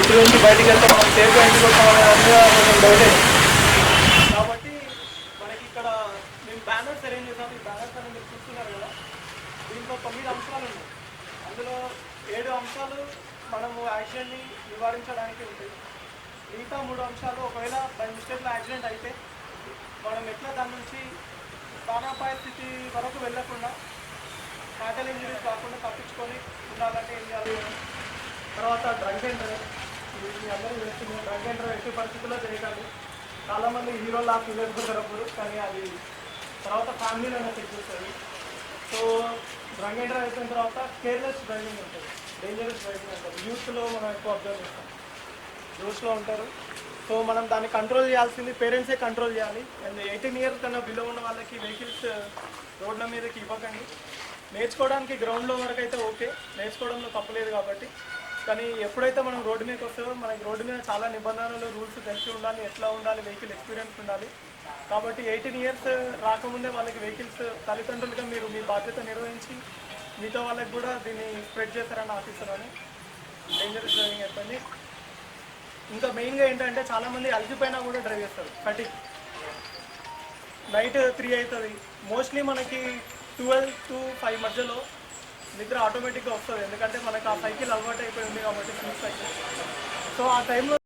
ఇంటి నుంచి బయటికి వెళ్తే మనం సేఫ్గా ఇంటికి వస్తామని కొంచెం డౌటే. కాబట్టి మనకి ఇక్కడ మేము బ్యానర్స్ అరేంజ్ చేసాం. ఈ బ్యానర్స్ అనేది మీరు చూస్తున్నారు కదా, దీంట్లో 9 అంశాలు ఉన్నాయి. అందులో 7 అంశాలు మనము యాక్సిడెంట్ని నివారించడానికి ఉంటాయి. మిగతా 3 అంశాలు ఒకవేళ బై మిస్టేక్లో యాక్సిడెంట్ అయితే మనం ఎట్లా దాని నుంచి ప్రాణాపాయ స్థితి వరకు వెళ్ళకుండా ఫ్యాటల్ ఇంజరీస్ కాకుండా తప్పించుకొని ఉండాలంటే ఏం చేయాలి. తర్వాత డ్రంక్ అండ్ డ్రైవ్, మీ అందరూ చేస్తున్నారు. డ్రంక్ అండ్ డ్రైవ్ ఎట్టి పరిస్థితుల్లో చేయకండి. చాలామంది హీరోలా ఫీల్ అయిపోతారు, కానీ అది తర్వాత ఫ్యామిలీలోనే చెక్ చేస్తుంది. సో డ్రంక్ అండ్ డ్రైవ్ అయిపోయిన తర్వాత కేర్లెస్ డ్రైవింగ్ ఉంటుంది, డేంజరస్ డ్రైవింగ్ ఉంటుంది. యూత్లో మనం ఎక్కువ అబ్జర్వ్ చేస్తాం, జోష్లో ఉంటారు. సో మనం దాన్ని కంట్రోల్ చేయాల్సింది పేరెంట్సే కంట్రోల్ చేయాలి. అండ్ 18 years కన్నా బిలో ఉన్న వాళ్ళకి వెహికల్స్ రోడ్ల మీదకి ఇవ్వకండి. నేర్చుకోవడానికి గ్రౌండ్లో వరకు అయితే ఓకే, నేర్చుకోవడంలో తప్పలేదు కాబట్టి. కానీ ఎప్పుడైతే మనం రోడ్డు మీదకి వస్తామో మనకి రోడ్డు మీద చాలా నిబంధనలు, రూల్స్ తెలిసి ఉండాలి, ఎట్లా ఉండాలి, వెహికల్ ఎక్స్పీరియన్స్ ఉండాలి. కాబట్టి 18 years రాకముందే వాళ్ళకి వెహికల్స్ తల్లిదండ్రులుగా మీరు మీ బాధ్యత నిర్వహించి మిగతా వాళ్ళకి కూడా దీన్ని స్ప్రెడ్ చేస్తారని ఆశిస్తున్నాను. డేంజరస్ డ్రైవింగ్ అయిపోయింది. ఇంకా మెయిన్గా ఏంటంటే చాలామంది అలసిపోయినా కూడా డ్రైవ్ చేస్తారు. ఫటిగ్ నైట్ 3 అవుతుంది. మోస్ట్లీ మనకి 12 to 5 మధ్యలో నిద్ర ఆటోమేటిక్గా వస్తుంది, ఎందుకంటే మనకు ఆ సైకిల్ అలవాటు అయిపోయింది కాబట్టి, స్లీప్ సైకిల్. సో ఆ టైంలో